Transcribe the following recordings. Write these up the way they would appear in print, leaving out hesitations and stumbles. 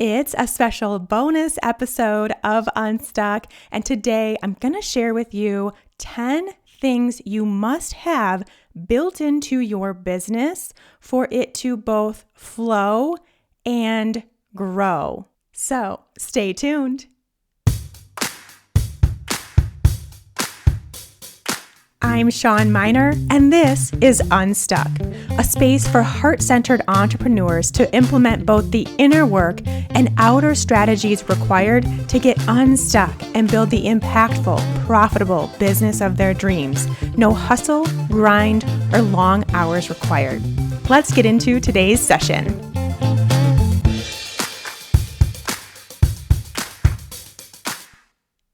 It's a special bonus episode of Unstuck, and today I'm going to share with you 10 things you must have built into your business for it to both flow and grow. So stay tuned. I'm Shawn Miner, and this is Unstuck, a space for heart-centered entrepreneurs to implement both the inner work and outer strategies required to get unstuck and build the impactful, profitable business of their dreams. No hustle, grind, or long hours required. Let's get into today's session.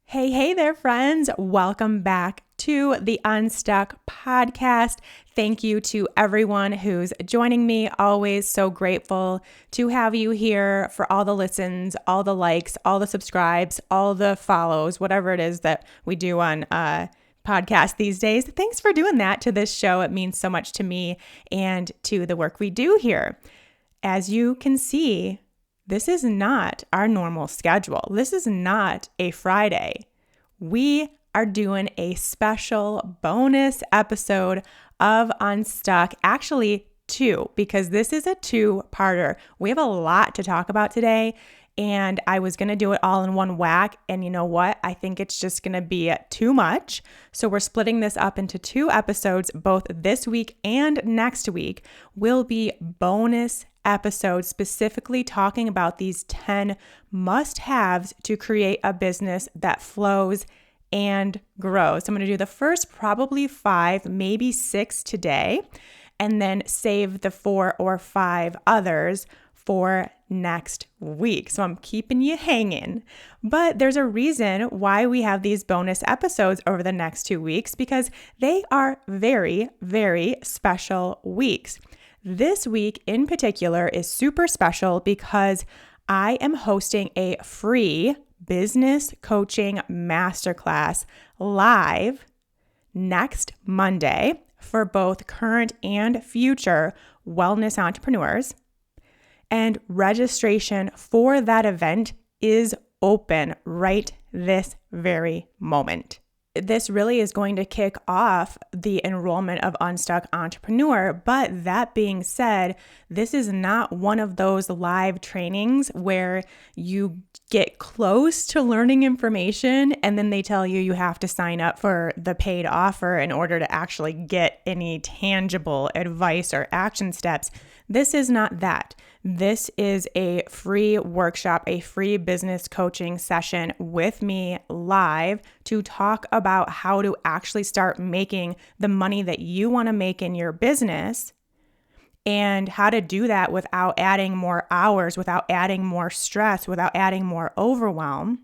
Hey there, friends. Welcome back to the Unstuck podcast. Thank you to everyone who's joining me. Always so grateful to have you here for all the listens, all the likes, all the subscribes, all the follows, whatever it is that we do on podcast these days. Thanks for doing that to this show. It means so much to me and to the work we do here. As you can see, this is not our normal schedule. This is not a Friday. We are doing a special bonus episode of Unstuck. Actually, two, because this is a two-parter. We have a lot to talk about today, and I was going to do it all in one whack. And you know what? I think it's just going to be too much. So we're splitting this up into two episodes, both this week and next week will be bonus episodes specifically talking about these 10 must-haves to create a business that flows and grows. So I'm going to do the first probably 5, maybe 6 today, and then save the 4 or 5 others for next week. So I'm keeping you hanging. But there's a reason why we have these bonus episodes over the next 2 weeks, because they are very, very special weeks. This week in particular is super special because I am hosting a free business coaching masterclass live next Monday for both current and future wellness entrepreneurs. And registration for that event is open right this very moment. This really is going to kick off the enrollment of Unstuck Entrepreneur. But that being said, this is not one of those live trainings where you get close to learning information and then they tell you you have to sign up for the paid offer in order to actually get any tangible advice or action steps. This is not that. This is a free workshop, a free business coaching session with me live to talk about how to actually start making the money that you want to make in your business and how to do that without adding more hours, without adding more stress, without adding more overwhelm,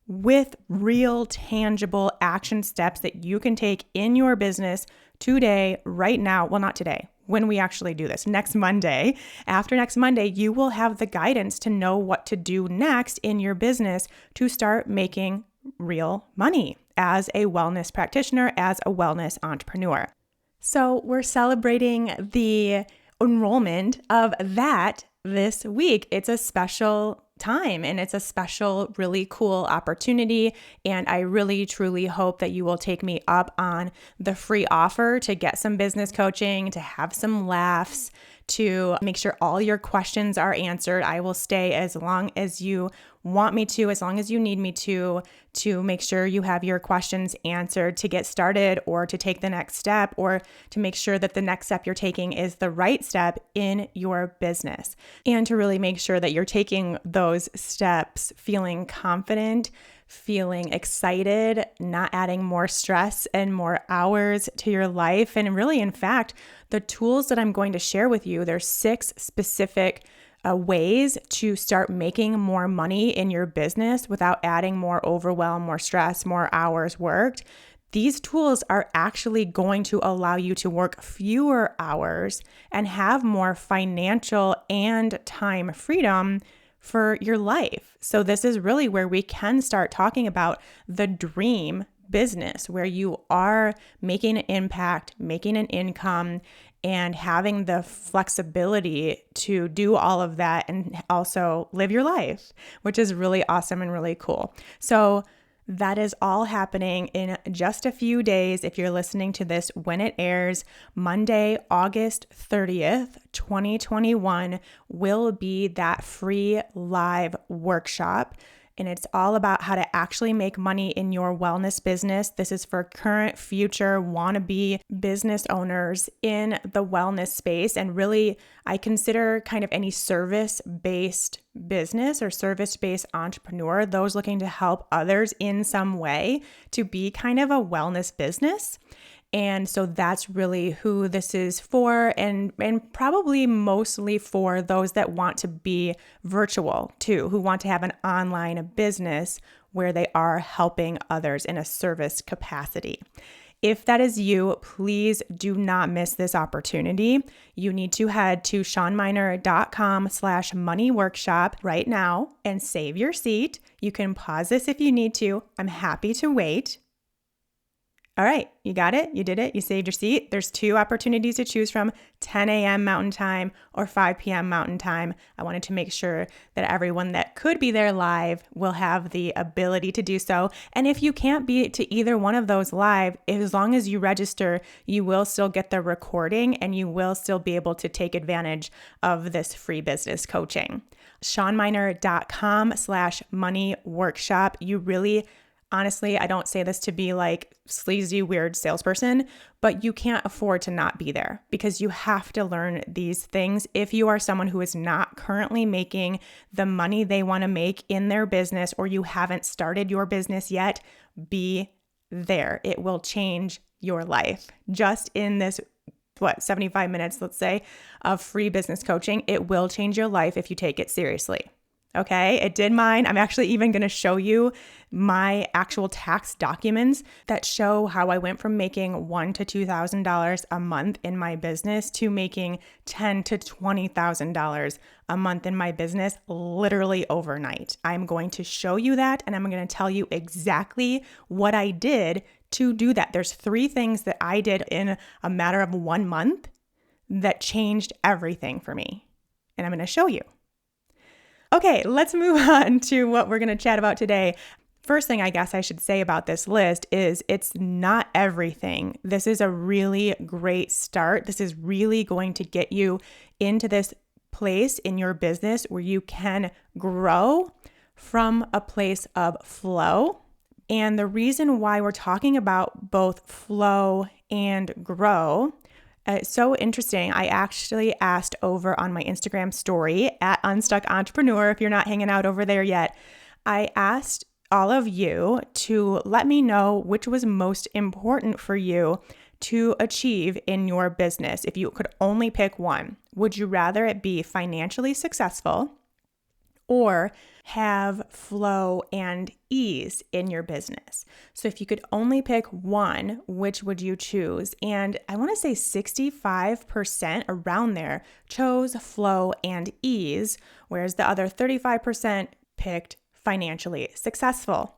with real tangible action steps that you can take in your business today, right now. Well, not today. When we actually do this, next Monday. After next Monday, you will have the guidance to know what to do next in your business to start making real money as a wellness practitioner, as a wellness entrepreneur. So we're celebrating the enrollment of that this week. It's a special time and it's a special, really cool opportunity. And I really, truly hope that you will take me up on the free offer to get some business coaching, to have some laughs, to make sure all your questions are answered. I will stay as long as you want me to, as long as you need me to make sure you have your questions answered to get started or to take the next step or to make sure that the next step you're taking is the right step in your business, and to really make sure that you're taking those steps feeling confident, feeling excited, not adding more stress and more hours to your life. And really, in fact, the tools that I'm going to share with you, there's 6 specific ways to start making more money in your business without adding more overwhelm, more stress, more hours worked. These tools are actually going to allow you to work fewer hours and have more financial and time freedom for your life. So this is really where we can start talking about the dream business, where you are making an impact, making an income, and having the flexibility to do all of that and also live your life, which is really awesome and really cool. So that is all happening in just a few days. If you're listening to this when it airs, Monday, August 30th, 2021 will be that free live workshop. And it's all about how to actually make money in your wellness business. This is for current, future, wannabe business owners in the wellness space. And really, I consider kind of any service-based business or service-based entrepreneur, those looking to help others in some way, to be kind of a wellness business. And so that's really who this is for, and probably mostly for those that want to be virtual too, who want to have an online business where they are helping others in a service capacity. If that is you, please do not miss this opportunity. You need to head to seanminer.com/moneyworkshop right now and save your seat. You can pause this if you need to. I'm happy to wait. All right, you got it? You did it? You saved your seat? There's 2 opportunities to choose from, 10 a.m. Mountain Time or 5 p.m. Mountain Time. I wanted to make sure that everyone that could be there live will have the ability to do so. And if you can't be to either one of those live, as long as you register, you will still get the recording and you will still be able to take advantage of this free business coaching. seanminer.com/moneyworkshop. You really, honestly, I don't say this to be like sleazy, weird salesperson, but you can't afford to not be there because you have to learn these things. If you are someone who is not currently making the money they want to make in their business, or you haven't started your business yet, be there. It will change your life. Just in this 75 minutes, let's say, of free business coaching, it will change your life if you take it seriously. Okay, it did mine. I'm actually even going to show you my actual tax documents that show how I went from making $1,000 to $2,000 a month in my business to making $10,000 to $20,000 a month in my business literally overnight. I'm going to show you that, and I'm going to tell you exactly what I did to do that. There's 3 things that I did in a matter of 1 month that changed everything for me, and I'm going to show you. Okay, let's move on to what we're going to chat about today. First thing I guess I should say about this list is it's not everything. This is a really great start. This is really going to get you into this place in your business where you can grow from a place of flow. And the reason why we're talking about both flow and grow, it's so interesting. I actually asked over on my Instagram story at Unstuck Entrepreneur, if you're not hanging out over there yet, I asked all of you to let me know which was most important for you to achieve in your business. If you could only pick one, would you rather it be financially successful or have flow and ease in your business? So if you could only pick one, which would you choose? And I want to say 65% around there chose flow and ease, whereas the other 35% picked financially successful.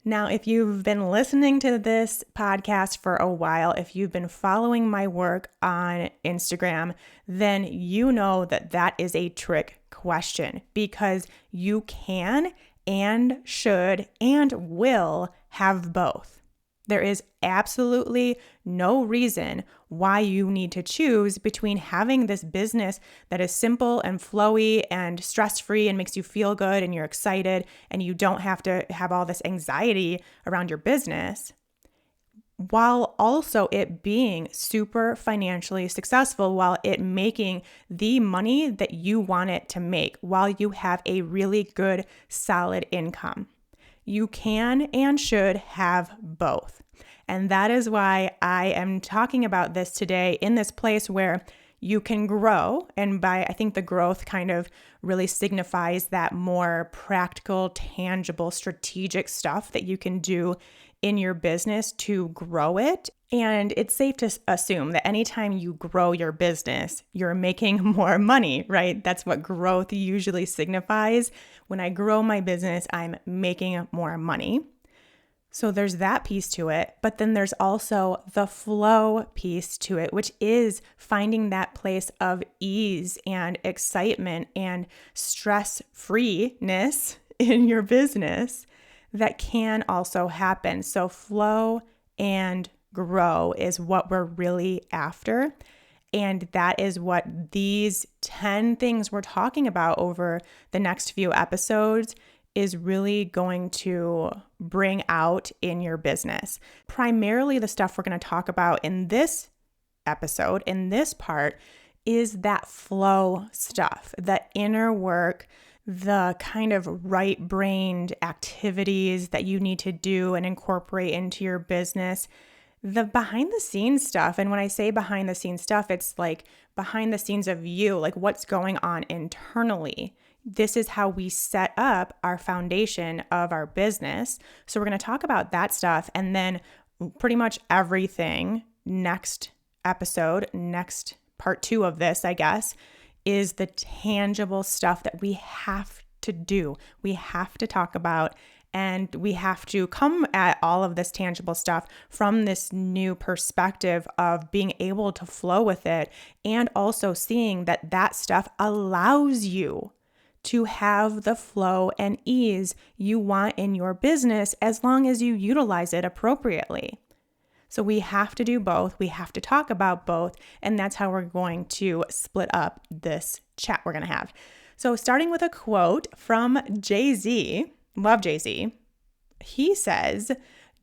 Now, if you've been listening to this podcast for a while, if you've been following my work on Instagram, then you know that that is a trick question because you can and should and will have both. There is absolutely no reason why you need to choose between having this business that is simple and flowy and stress-free and makes you feel good and you're excited and you don't have to have all this anxiety around your business, while also it being super financially successful, while it making the money that you want it to make, while you have a really good, solid income. You can and should have both. And that is why I am talking about this today in this place where you can grow. And by, I think the growth kind of really signifies that more practical, tangible, strategic stuff that you can do in your business to grow it. And it's safe to assume that anytime you grow your business, you're making more money, right? That's what growth usually signifies. When I grow my business, I'm making more money. So there's that piece to it, but then there's also the flow piece to it, which is finding that place of ease and excitement and stress-freeness in your business that can also happen. So flow and grow is what we're really after. And that is what these 10 things we're talking about over the next few episodes is really going to bring out in your business. Primarily, the stuff we're going to talk about in this episode, in this part, is that flow stuff, the inner work, the kind of right-brained activities that you need to do and incorporate into your business, the behind-the-scenes stuff. And when I say behind-the-scenes stuff, it's like behind the scenes of you, like what's going on internally. This is how we set up our foundation of our business. So we're going to talk about that stuff. And then pretty much everything next episode, next part 2 of this, I guess, is the tangible stuff that we have to do. We have to talk about, and we have to come at all of this tangible stuff from this new perspective of being able to flow with it, and also seeing that that stuff allows you to have the flow and ease you want in your business as long as you utilize it appropriately. So we have to do both. We have to talk about both. And that's how we're going to split up this chat we're going to have. So starting with a quote from Jay-Z, love Jay-Z. He says,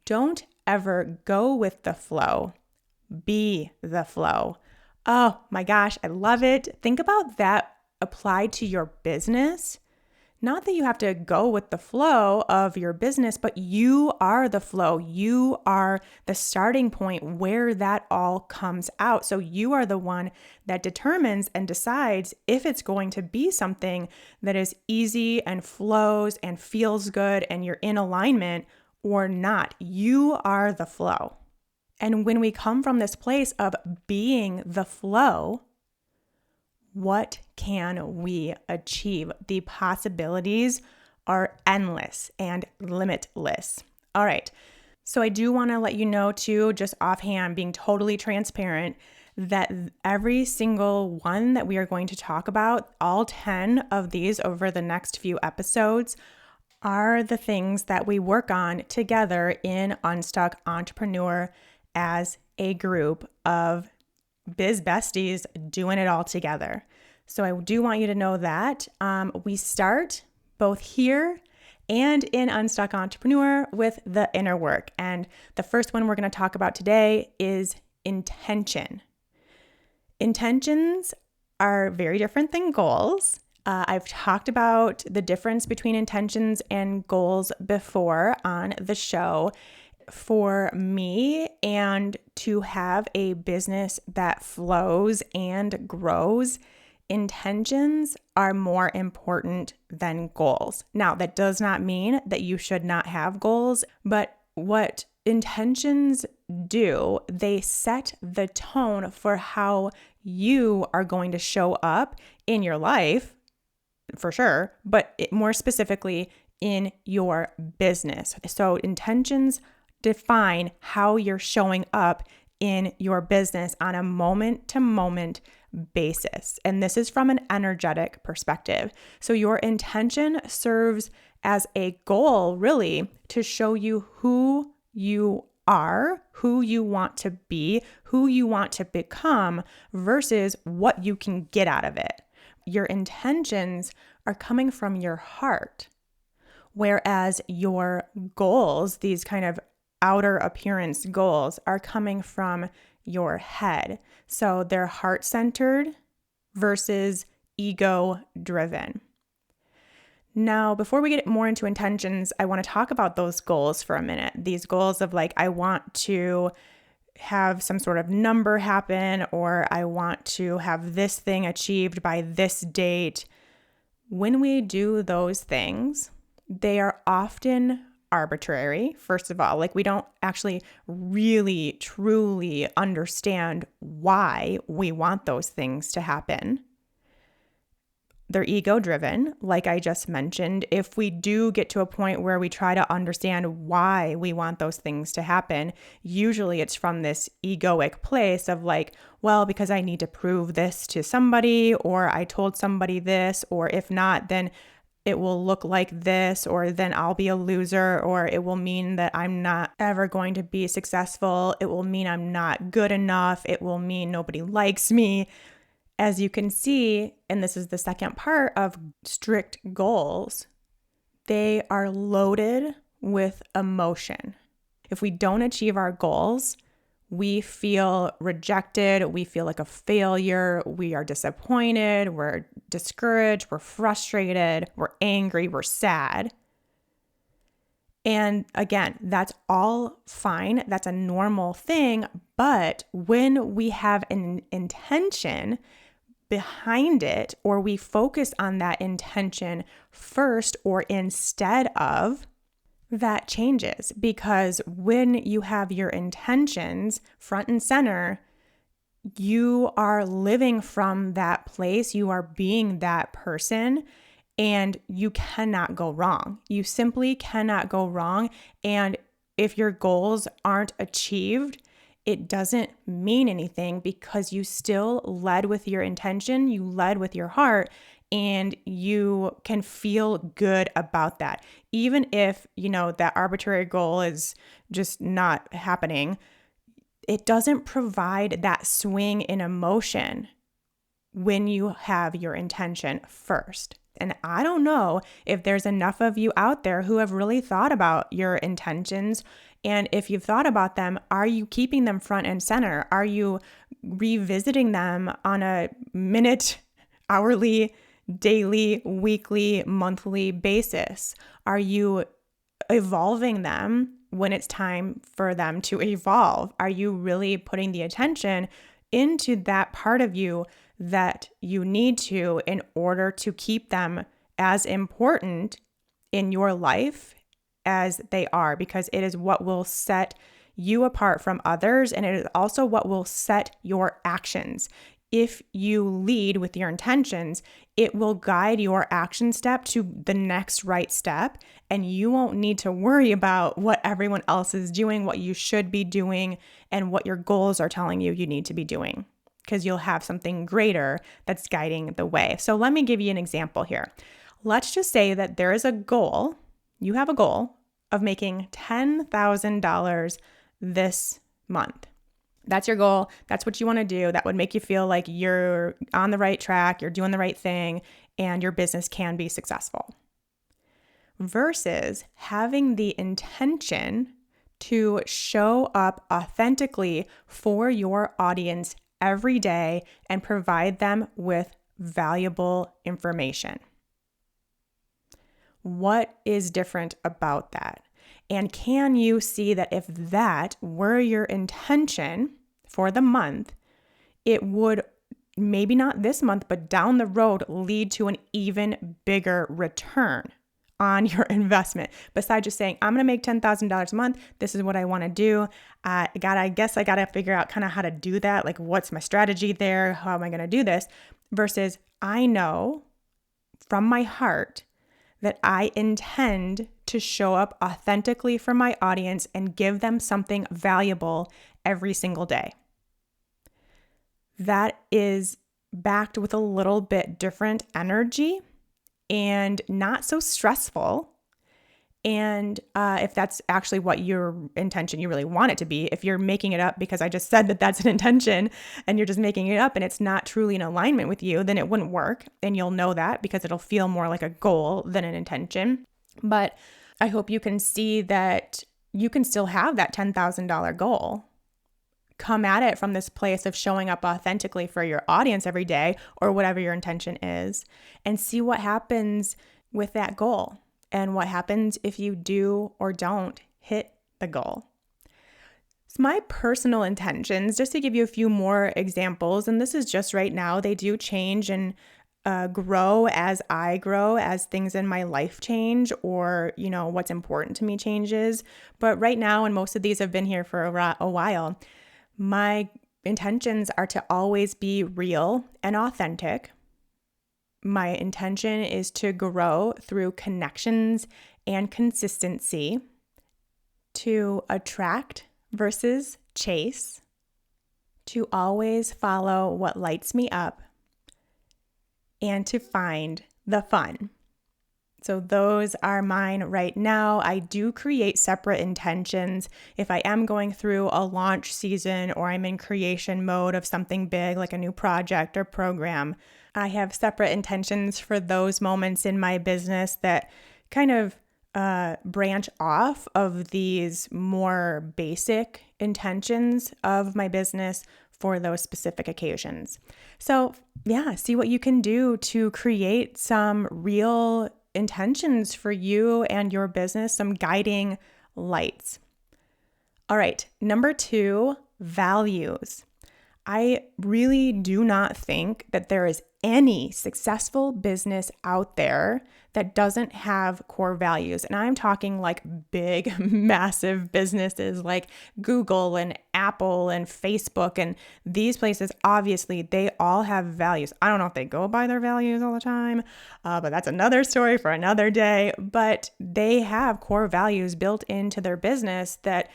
"Don't ever go with the flow. Be the flow." Oh my gosh, I love it. Think about that applied to your business. Not that you have to go with the flow of your business, but you are the flow. You are the starting point where that all comes out. So you are the one that determines and decides if it's going to be something that is easy and flows and feels good and you're in alignment or not. You are the flow. And when we come from this place of being the flow, what can we achieve? The possibilities are endless and limitless. All right. So I do want to let you know too, just offhand, being totally transparent, that every single one that we are going to talk about, all 10 of these over the next few episodes, are the things that we work on together in Unstuck Entrepreneur as a group of biz besties doing it all together. So I do want you to know that we start both here and in Unstuck Entrepreneur with the inner work. And the first one we're going to talk about today is intention. Intentions are very different than goals. I've talked about the difference between intentions and goals before on the show. For me, and to have a business that flows and grows, intentions are more important than goals. Now, that does not mean that you should not have goals, but what intentions do, they set the tone for how you are going to show up in your life, for sure, but more specifically in your business. So intentions define how you're showing up in your business on a moment-to-moment basis. And this is from an energetic perspective. So your intention serves as a goal, really, to show you who you are, who you want to be, who you want to become, versus what you can get out of it. Your intentions are coming from your heart, whereas your goals, these kind of outer appearance goals, are coming from your head. So they're heart-centered versus ego-driven. Now, before we get more into intentions, I want to talk about those goals for a minute. These goals of like, I want to have some sort of number happen, or I want to have this thing achieved by this date. When we do those things, they are often arbitrary, first of all. Like, we don't actually really, truly understand why we want those things to happen. they're ego driven, like I just mentioned. If we do get to a point where we try to understand why we want those things to happen, usually it's from this egoic place of like, well, because I need to prove this to somebody, or I told somebody this, or if not, then it will look like this, or then I'll be a loser, or it will mean that I'm not ever going to be successful. It will mean I'm not good enough. It will mean nobody likes me. As you can see, and this is the second part of strict goals, they are loaded with emotion. If we don't achieve our goals, we feel rejected, we feel like a failure, we are disappointed, we're discouraged, we're frustrated, we're angry, we're sad. And again, that's all fine. That's a normal thing. But when we have an intention behind it, or we focus on that intention first or instead of, that changes. Because when you have your intentions front and center, you are living from that place, you are being that person, and you cannot go wrong. You simply cannot go wrong. And if your goals aren't achieved, it doesn't mean anything, because you still led with your intention, you led with your heart, and you can feel good about that. Even if, that arbitrary goal is just not happening, it doesn't provide that swing in emotion when you have your intention first. And I don't know if there's enough of you out there who have really thought about your intentions. And if you've thought about them, are you keeping them front and center? Are you revisiting them on a minute, hourly, daily, weekly, monthly basis? Are you evolving them when it's time for them to evolve? Are you really putting the attention into that part of you that you need to in order to keep them as important in your life as they are? Because it is what will set you apart from others, and it is also what will set your actions. If you lead with your intentions, it will guide your action step to the next right step, and you won't need to worry about what everyone else is doing, what you should be doing, and what your goals are telling you need to be doing, because you'll have something greater that's guiding the way. So let me give you an example here. Let's just say that there is a goal, you have a goal of making $10,000 this month. That's your goal. That's what you want to do. That would make you feel like you're on the right track, you're doing the right thing, and your business can be successful. Versus having the intention to show up authentically for your audience every day and provide them with valuable information. What is different about that? And can you see that if that were your intention for the month, it would maybe not this month, but down the road lead to an even bigger return on your investment? Besides just saying, I'm going to make $10,000 a month. This is what I want to do. I guess I got to figure out kind of how to do that. Like, what's my strategy there? How am I going to do this? Versus I know from my heart that I intend to show up authentically for my audience and give them something valuable every single day. That is backed with a little bit different energy and not so stressful. And if that's actually what your intention, you really want it to be. If you're making it up because I just said that that's an intention and you're just making it up and it's not truly in alignment with you, then it wouldn't work. And you'll know that because it'll feel more like a goal than an intention. But I hope you can see that you can still have that $10,000 goal. Come at it from this place of showing up authentically for your audience every day, or whatever your intention is, and see what happens with that goal. And what happens if you do or don't hit the goal. So my personal intentions, just to give you a few more examples, and this is just right now, they do change and grow as I grow, as things in my life change, or, what's important to me changes. But right now, and most of these have been here for a while, my intentions are to always be real and authentic, my intention is to grow through connections and consistency, to attract versus chase, to always follow what lights me up, and to find the fun. So those are mine right now. I do create separate intentions if I am going through a launch season or I'm in creation mode of something big like a new project or program. I have separate intentions for those moments in my business that kind of branch off of these more basic intentions of my business for those specific occasions. So yeah, see what you can do to create some real intentions for you and your business, some guiding lights. All right, number 2, values. I really do not think that there is any successful business out there that doesn't have core values. And I'm talking like big, massive businesses like Google and Apple and Facebook and these places. Obviously, they all have values. I don't know if they go by their values all the time, but that's another story for another day. But they have core values built into their business that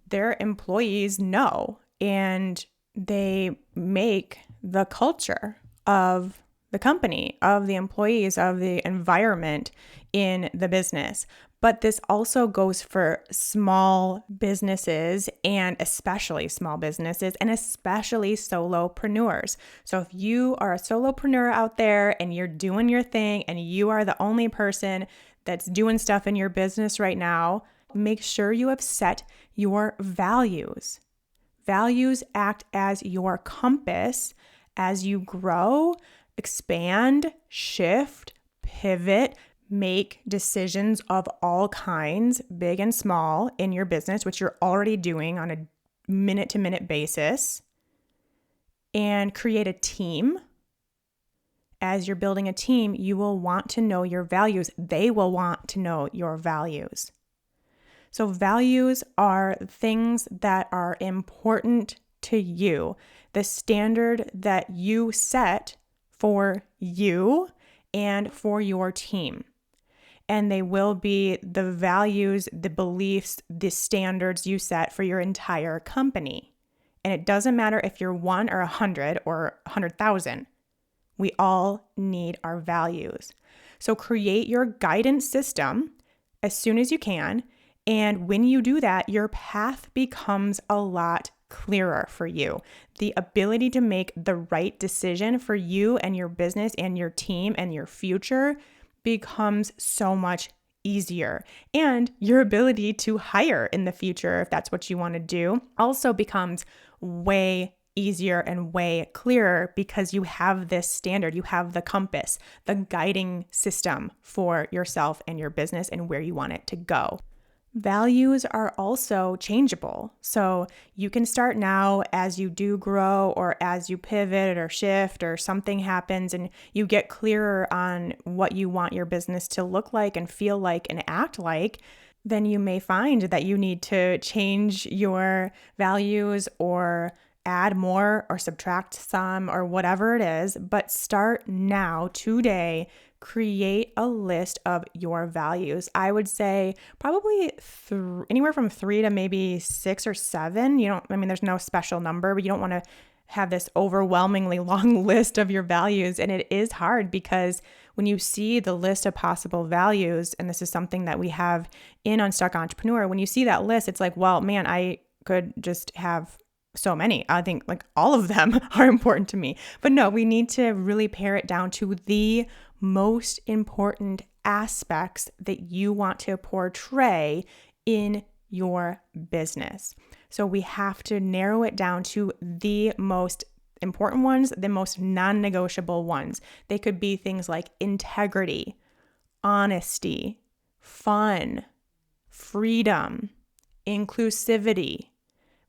their employees know, and they make the culture of the company, of the employees, of the environment in the business. But this also goes for small businesses, and especially small businesses, and especially solopreneurs. So if you are a solopreneur out there and you're doing your thing and you are the only person that's doing stuff in your business right now, make sure you have set your values. Values act as your compass as you grow, expand, shift, pivot, make decisions of all kinds, big and small, in your business, which you're already doing on a minute-to-minute basis, and create a team. As you're building a team, you will want to know your values. They will want to know your values. So values are things that are important to you, the standard that you set for you and for your team. And they will be the values, the beliefs, the standards you set for your entire company. And it doesn't matter if you're 1 or 100 or 100,000. We all need our values. So create your guidance system as soon as you can. And when you do that, your path becomes a lot clearer for you. The ability to make the right decision for you and your business and your team and your future becomes so much easier. And your ability to hire in the future, if that's what you want to do, also becomes way easier and way clearer because you have this standard, you have the compass, the guiding system for yourself and your business and where you want it to go. Values are also changeable. So you can start now as you do grow or as you pivot or shift or something happens and you get clearer on what you want your business to look like and feel like and act like, then you may find that you need to change your values or add more or subtract some or whatever it is. But start now, today. Create a list of your values. I would say probably anywhere from 3 to maybe 6 or 7. There's no special number, but you don't want to have this overwhelmingly long list of your values. And it is hard because when you see the list of possible values, and this is something that we have in Unstuck Entrepreneur, when you see that list, it's like, well, man, I could just have so many. I think like all of them are important to me. But no, we need to really pare it down to the most important aspects that you want to portray in your business. So we have to narrow it down to the most important ones, the most non-negotiable ones. They could be things like integrity, honesty, fun, freedom, inclusivity,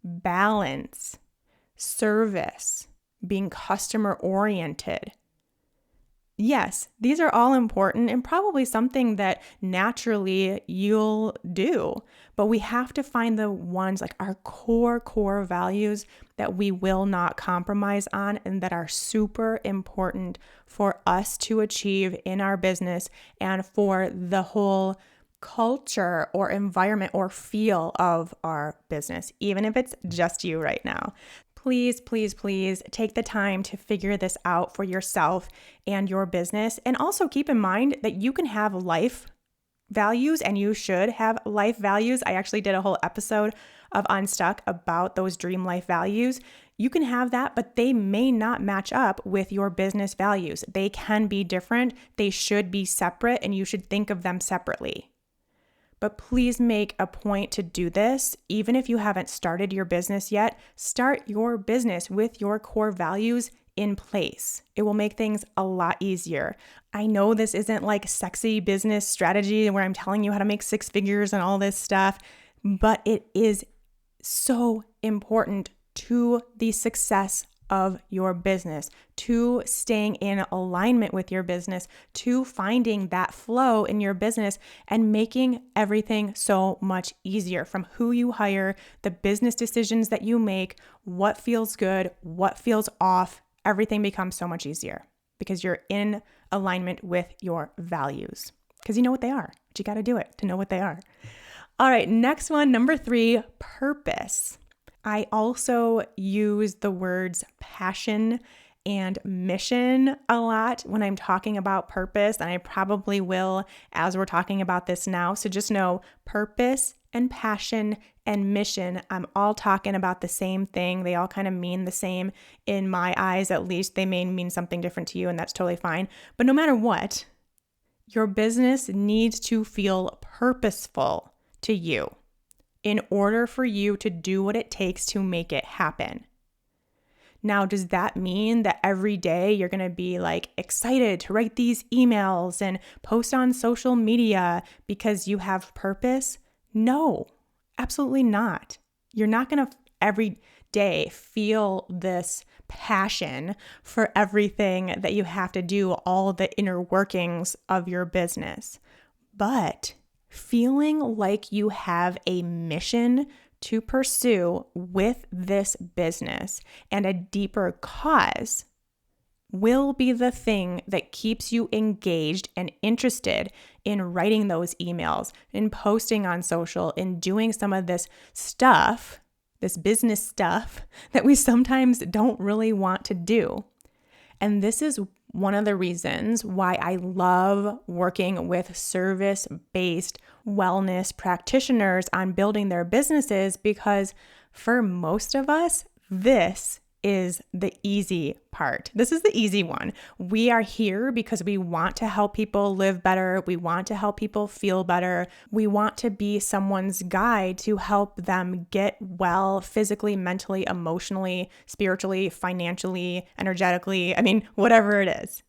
balance, service, being customer oriented, Yes, these are all important and probably something that naturally you'll do, but we have to find the ones like our core values that we will not compromise on and that are super important for us to achieve in our business and for the whole culture or environment or feel of our business, even if it's just you right now. Please, please, please take the time to figure this out for yourself and your business. And also keep in mind that you can have life values and you should have life values. I actually did a whole episode of Unstuck about those dream life values. You can have that, but they may not match up with your business values. They can be different. They should be separate, and you should think of them separately. But please make a point to do this. Even if you haven't started your business yet, start your business with your core values in place. It will make things a lot easier. I know this isn't like sexy business strategy where I'm telling you how to make 6 figures and all this stuff, but it is so important to the success of your business, to staying in alignment with your business, to finding that flow in your business and making everything so much easier, from who you hire, the business decisions that you make, what feels good, what feels off. Everything becomes so much easier because you're in alignment with your values, because you know what they are, but you got to do it to know what they are. All right, next one, number 3, purpose. I also use the words passion and mission a lot when I'm talking about purpose, and I probably will as we're talking about this now. So just know purpose and passion and mission, I'm all talking about the same thing. They all kind of mean the same in my eyes, at least. They may mean something different to you, and that's totally fine. But no matter what, your business needs to feel purposeful to you in order for you to do what it takes to make it happen. Now, does that mean that every day you're going to be like excited to write these emails and post on social media because you have purpose? No, absolutely not. You're not going to every day feel this passion for everything that you have to do, all the inner workings of your business. But feeling like you have a mission to pursue with this business and a deeper cause will be the thing that keeps you engaged and interested in writing those emails, in posting on social, in doing some of this stuff, this business stuff that we sometimes don't really want to do. And this is one of the reasons why I love working with service-based wellness practitioners on building their businesses, because for most of us, this is the easy part. This is the easy one. We are here because we want to help people live better. We want to help people feel better. We want to be someone's guide to help them get well physically, mentally, emotionally, spiritually, financially, energetically. I mean, whatever it is.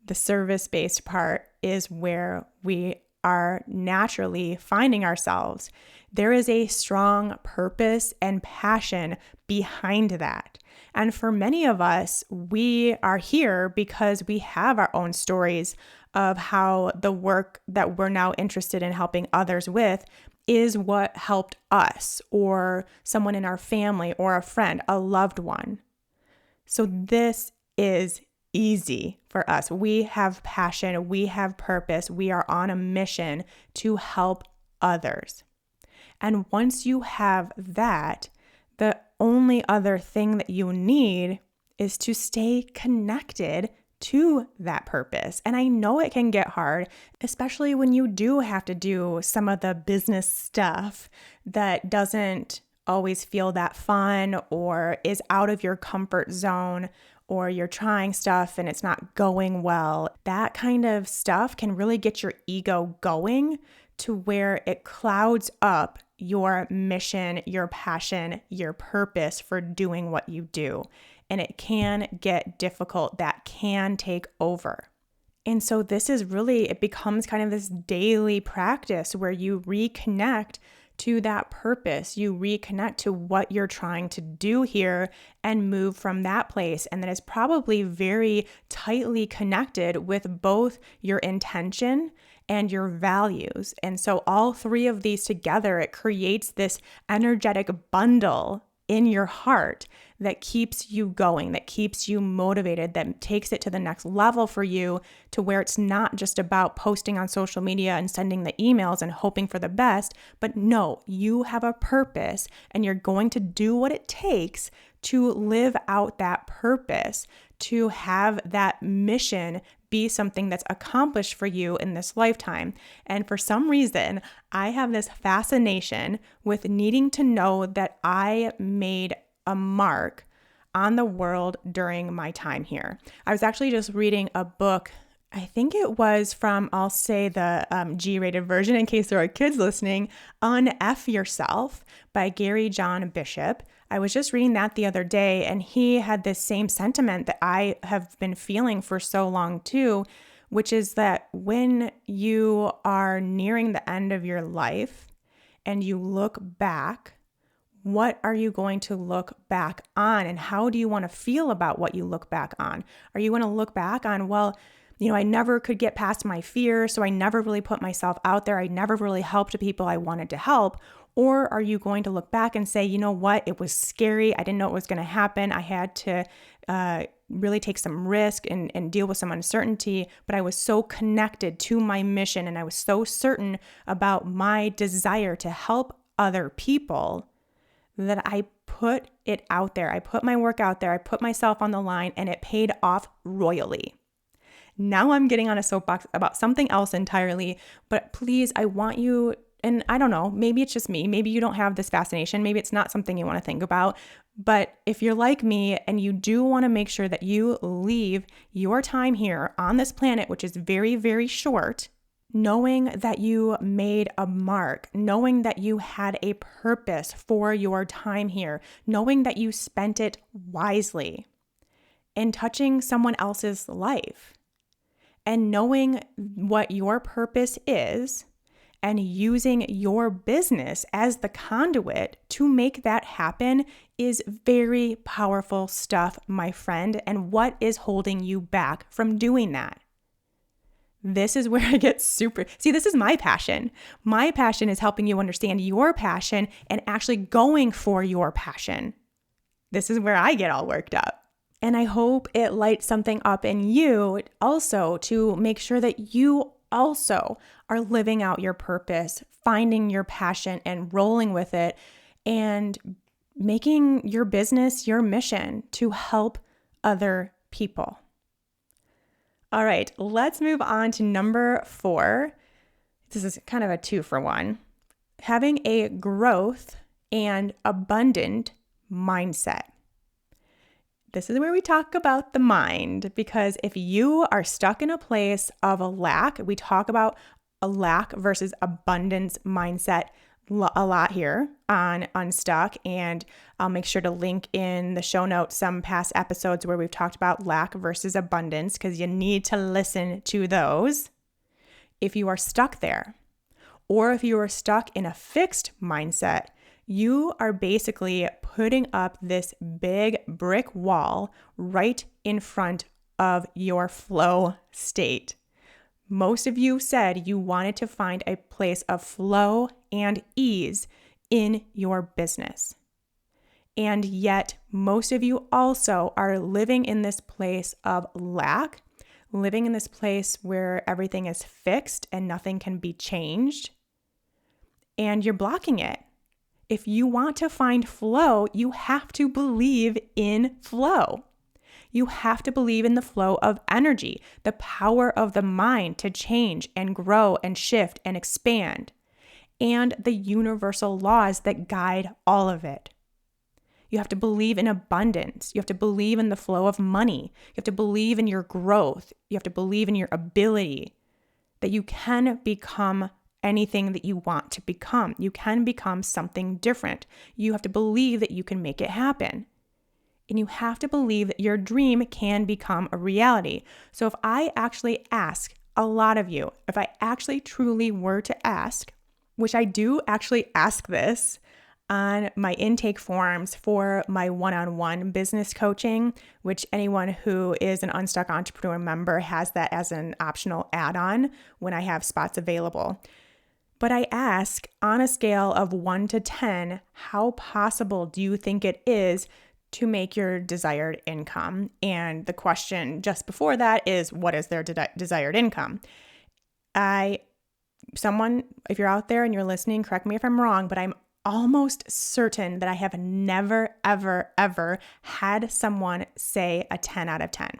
The service-based part is where we are naturally finding ourselves. There is a strong purpose and passion behind that. And for many of us, we are here because we have our own stories of how the work that we're now interested in helping others with is what helped us or someone in our family or a friend, a loved one. So this is easy for us. We have passion, we have purpose, we are on a mission to help others. And once you have that, the only other thing that you need is to stay connected to that purpose. And I know it can get hard, especially when you do have to do some of the business stuff that doesn't always feel that fun or is out of your comfort zone, or you're trying stuff and it's not going well. That kind of stuff can really get your ego going to where it clouds up your mission, your passion, your purpose for doing what you do. And it can get difficult. That can take over. And so this is really, it becomes kind of this daily practice where you reconnect to that purpose. You reconnect to what you're trying to do here and move from that place. And that is probably very tightly connected with both your intention and your values. And so all three of these together, it creates this energetic bundle in your heart that keeps you going, that keeps you motivated, that takes it to the next level for you, to where it's not just about posting on social media and sending the emails and hoping for the best, but no, you have a purpose and you're going to do what it takes to live out that purpose, to have that mission be something that's accomplished for you in this lifetime. And for some reason, I have this fascination with needing to know that I made a mark on the world during my time here. I was actually just reading a book. I think it was from, I'll say the G-rated version in case there are kids listening, F Yourself by Gary John Bishop. I was just reading that the other day, and he had this same sentiment that I have been feeling for so long too, which is that when you are nearing the end of your life and you look back, what are you going to look back on, and how do you want to feel about what you look back on? Are you going to look back on, well, I never could get past my fear, so I never really put myself out there. I never really helped the people I wanted to help. Or are you going to look back and say, you know what, it was scary. I didn't know it was going to happen. I had to really take some risk and deal with some uncertainty, but I was so connected to my mission and I was so certain about my desire to help other people that I put it out there. I put my work out there. I put myself on the line, and it paid off royally. Now I'm getting on a soapbox about something else entirely, but please, I want you, and I don't know, maybe it's just me, maybe you don't have this fascination, maybe it's not something you want to think about, but if you're like me and you do want to make sure that you leave your time here on this planet, which is very, very short, knowing that you made a mark, knowing that you had a purpose for your time here, knowing that you spent it wisely in touching someone else's life, and knowing what your purpose is and using your business as the conduit to make that happen is very powerful stuff, my friend. And what is holding you back from doing that? This is where I get this is my passion. My passion is helping you understand your passion and actually going for your passion. This is where I get all worked up. And I hope it lights something up in you also to make sure that you also are living out your purpose, finding your passion and rolling with it, and making your business your mission to help other people. All right, let's move on to number 4. This is kind of a 2-for-1. Having a growth and abundant mindset. This is where we talk about the mind, because if you are stuck in a place of a lack, we talk about a lack versus abundance mindset a lot here on Unstuck, and I'll make sure to link in the show notes some past episodes where we've talked about lack versus abundance, because you need to listen to those. If you are stuck there, or if you are stuck in a fixed mindset, you are basically putting up this big brick wall right in front of your flow state. Most of you said you wanted to find a place of flow and ease in your business. And yet, most of you also are living in this place of lack, living in this place where everything is fixed and nothing can be changed, and you're blocking it. If you want to find flow, you have to believe in flow. You have to believe in the flow of energy, the power of the mind to change and grow and shift and expand, and the universal laws that guide all of it. You have to believe in abundance. You have to believe in the flow of money. You have to believe in your growth. You have to believe in your ability, that you can become anything that you want to become. You can become something different. You have to believe that you can make it happen. And you have to believe that your dream can become a reality. So if I actually ask a lot of you, if I actually truly were to ask, which I do actually ask this on my intake forms for my one-on-one business coaching, which anyone who is an Unstuck Entrepreneur member has that as an optional add-on when I have spots available. But I ask, on a scale of 1 to 10, how possible do you think it is to make your desired income? And the question just before that is, what is their desired income? If you're out there and you're listening, correct me if I'm wrong, but I'm almost certain that I have never, ever, ever had someone say a 10 out of 10.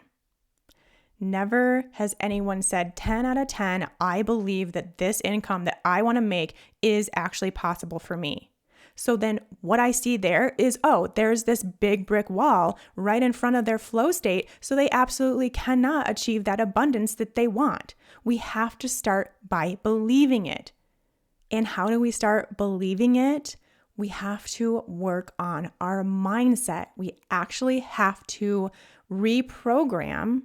Never has anyone said 10 out of 10, I believe that this income that I want to make is actually possible for me. So then what I see there is, there's this big brick wall right in front of their flow state, so they absolutely cannot achieve that abundance that they want. We have to start by believing it. And how do we start believing it? We have to work on our mindset. We actually have to reprogram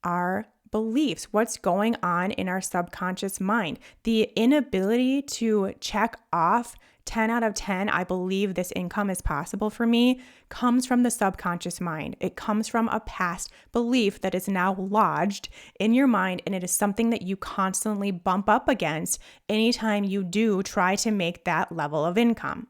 our beliefs, what's going on in our subconscious mind. The inability to check off 10 out of 10, I believe this income is possible for me, comes from the subconscious mind. It comes from a past belief that is now lodged in your mind, and it is something that you constantly bump up against anytime you do try to make that level of income.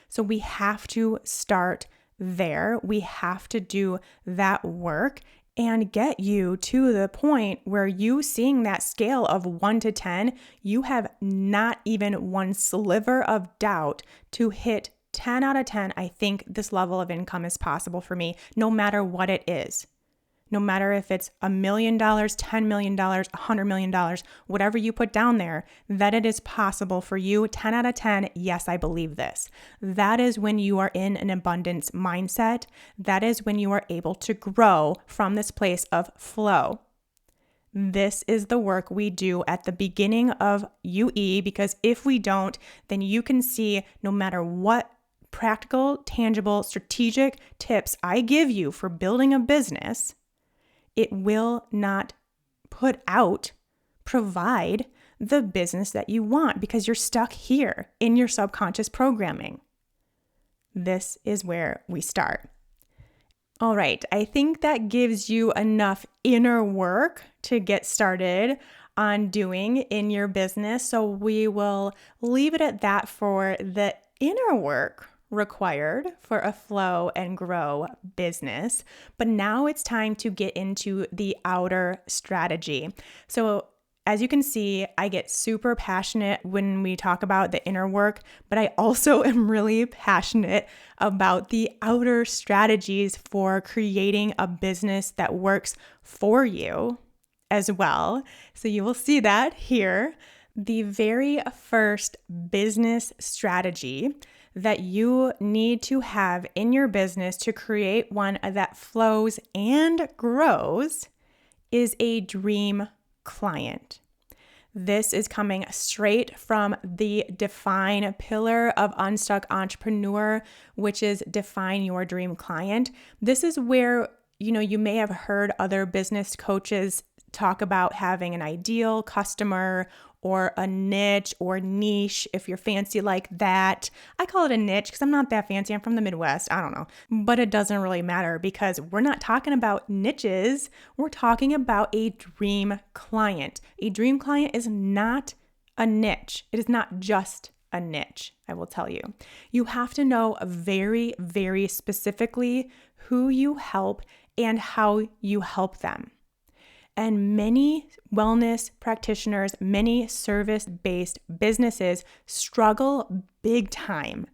So we have to start there. We have to do that work and get you to the point where you seeing that scale of 1 to 10, you have not even one sliver of doubt to hit 10 out of 10. I think this level of income is possible for me, no matter what it is. No matter if it's $1 million, $10 million, $100 million, whatever you put down there, that it is possible for you. 10 out of 10, yes, I believe this. That is when you are in an abundance mindset. That is when you are able to grow from this place of flow. This is the work we do at the beginning of UE, because if we don't, then you can see no matter what practical, tangible, strategic tips I give you for building a business, it will not provide the business that you want because you're stuck here in your subconscious programming. This is where we start. All right, I think that gives you enough inner work to get started on doing in your business. So we will leave it at that for the inner work required for a flow and grow business. But now it's time to get into the outer strategy. So as you can see, I get super passionate when we talk about the inner work, but I also am really passionate about the outer strategies for creating a business that works for you as well. So you will see that here. The very first business strategy that you need to have in your business to create one that flows and grows is a dream client. This is coming straight from the define pillar of Unstuck Entrepreneur, which is define your dream client. This is where, you may have heard other business coaches talk about having an ideal customer or a niche or niche, if you're fancy like that. I call it a niche because I'm not that fancy. I'm from the Midwest. I don't know. But it doesn't really matter because we're not talking about niches. We're talking about a dream client. A dream client is not a niche. It is not just a niche, I will tell you. You have to know very, very specifically who you help and how you help them. And many wellness practitioners, many service-based businesses struggle big time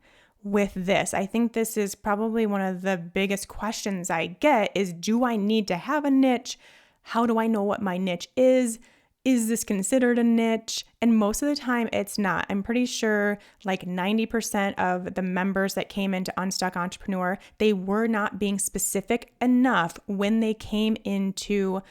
with this. I think this is probably one of the biggest questions I get is, do I need to have a niche? How do I know what my niche is? Is this considered a niche? And most of the time it's not. I'm pretty sure like 90% of the members that came into Unstuck Entrepreneur, they were not being specific enough when they came into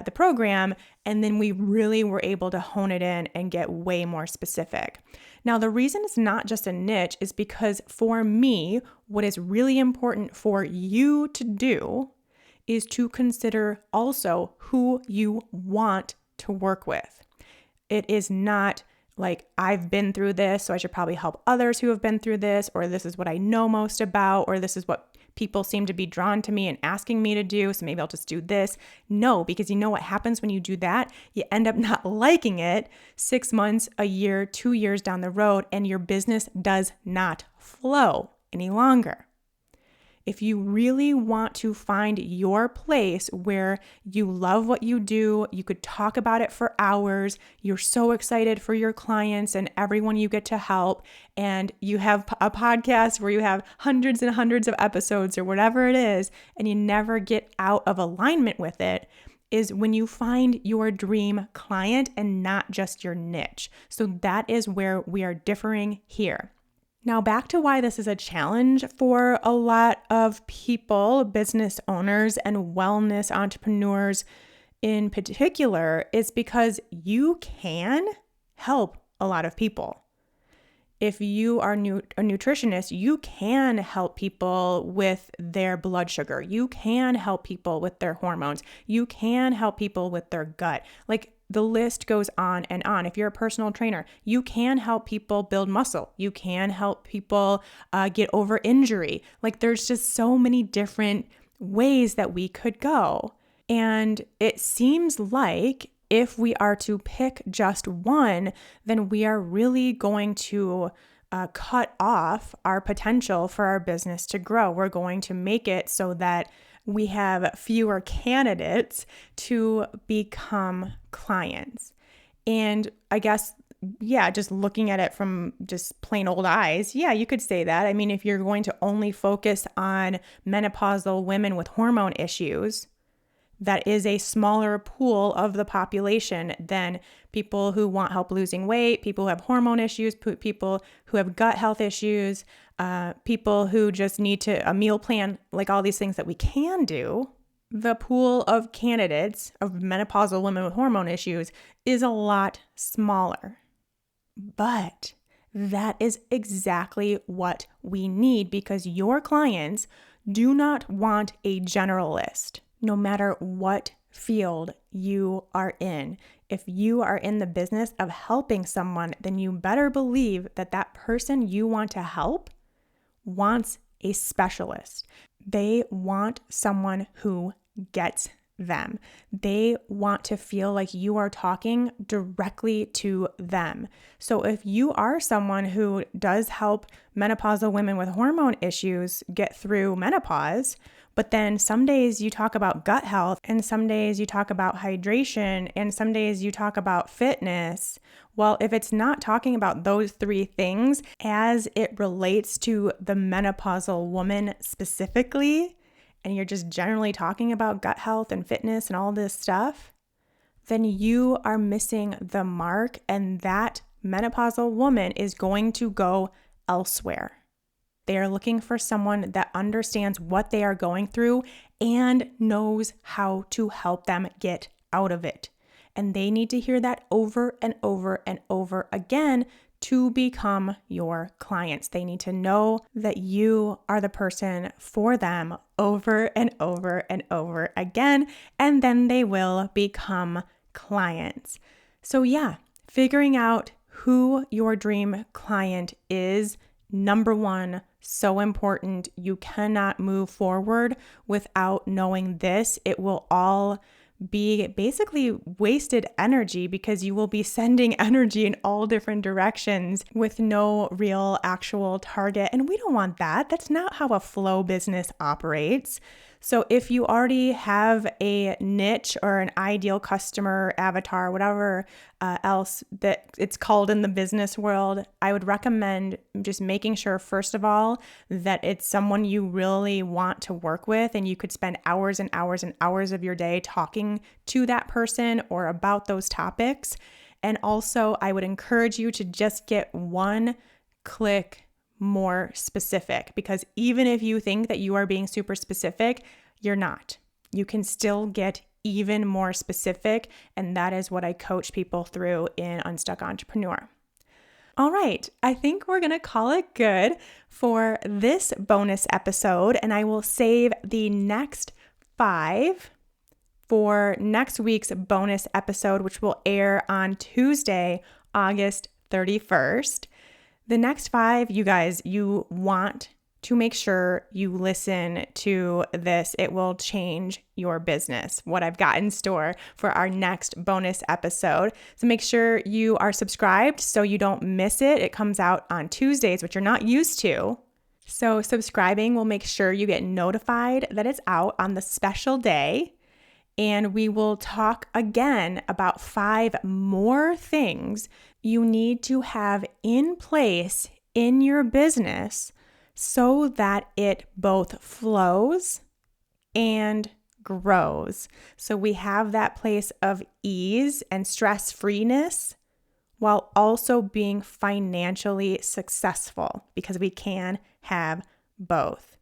the program, and then we really were able to hone it in and get way more specific. Now, the reason it's not just a niche is because for me, what is really important for you to do is to consider also who you want to work with. It is not like I've been through this, so I should probably help others who have been through this, or this is what I know most about, or this is what people seem to be drawn to me and asking me to do, so maybe I'll just do this. No, because you know what happens when you do that? You end up not liking it 6 months, a year, 2 years down the road, and your business does not flow any longer. If you really want to find your place where you love what you do, you could talk about it for hours, you're so excited for your clients and everyone you get to help, and you have a podcast where you have hundreds and hundreds of episodes or whatever it is, and you never get out of alignment with it, is when you find your dream client and not just your niche. So that is where we are differing here. Now, back to why this is a challenge for a lot of people, business owners and wellness entrepreneurs in particular, is because you can help a lot of people. If you are a nutritionist, you can help people with their blood sugar. You can help people with their hormones. You can help people with their gut. Like, the list goes on and on. If you're a personal trainer, you can help people build muscle. You can help people get over injury. Like, there's just so many different ways that we could go. And it seems like if we are to pick just one, then we are really going to cut off our potential for our business to grow. We're going to make it so that we have fewer candidates to become clients. And I guess, just looking at it from just plain old eyes, you could say that. I mean, if you're going to only focus on menopausal women with hormone issues, that is a smaller pool of the population than people who want help losing weight, people who have hormone issues, people who have gut health issues, people who just need a meal plan, like all these things that we can do. The pool of candidates of menopausal women with hormone issues is a lot smaller. But that is exactly what we need, because your clients do not want a generalist. No matter what field you are in, if you are in the business of helping someone, then you better believe that that person you want to help wants a specialist. They want someone who gets them. They want to feel like you are talking directly to them. So if you are someone who does help menopausal women with hormone issues get through menopause, but then some days you talk about gut health, and some days you talk about hydration, and some days you talk about fitness. Well, if it's not talking about those three things as it relates to the menopausal woman specifically, and you're just generally talking about gut health and fitness and all this stuff, then you are missing the mark, and that menopausal woman is going to go elsewhere. They are looking for someone that understands what they are going through and knows how to help them get out of it. And they need to hear that over and over and over again to become your clients. They need to know that you are the person for them over and over and over again, and then they will become clients. So figuring out who your dream client is, number one, so important. You cannot move forward without knowing this. It will all be basically wasted energy, because you will be sending energy in all different directions with no real actual target. And we don't want that. That's not how a flow business operates. So if you already have a niche or an ideal customer avatar, whatever else that it's called in the business world, I would recommend just making sure, first of all, that it's someone you really want to work with, and you could spend hours and hours and hours of your day talking to that person or about those topics. And also, I would encourage you to just get one click more specific, because even if you think that you are being super specific, you're not. You can still get even more specific, and that is what I coach people through in Unstuck Entrepreneur. All right, I think we're going to call it good for this bonus episode, and I will save the next 5 for next week's bonus episode, which will air on Tuesday, August 31st. The next 5, you guys, you want to make sure you listen to this. It will change your business, what I've got in store for our next bonus episode. So make sure you are subscribed so you don't miss it. It comes out on Tuesdays, which you're not used to. So subscribing will make sure you get notified that it's out on the special day. And we will talk again about 5 more things you need to have in place in your business so that it both flows and grows. So we have that place of ease and stress-freeness while also being financially successful, because we can have both.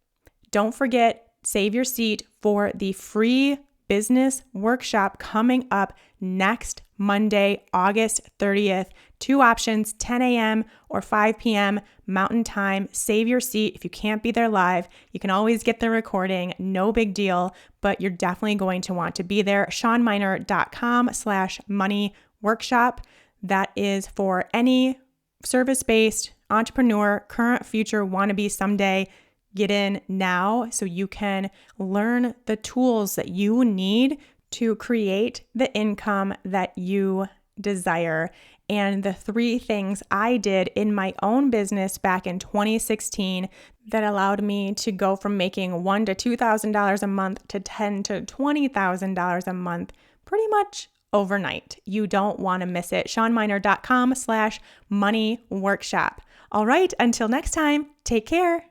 Don't forget, save your seat for the free business workshop coming up next Monday, August 30th. 2 options, 10 a.m. or 5 p.m. Mountain Time. Save your seat. If you can't be there live, you can always get the recording. No big deal, but you're definitely going to want to be there. SeanMiner.com/money workshop. That is for any service-based entrepreneur, current, future, wannabe someday. Get in now so you can learn the tools that you need to create the income that you desire. And the 3 things I did in my own business back in 2016 that allowed me to go from making $1,000 to $2,000 a month to $10,000 to $20,000 a month pretty much overnight. You don't want to miss it. SeanMiner.com/money workshop. All right, until next time, take care.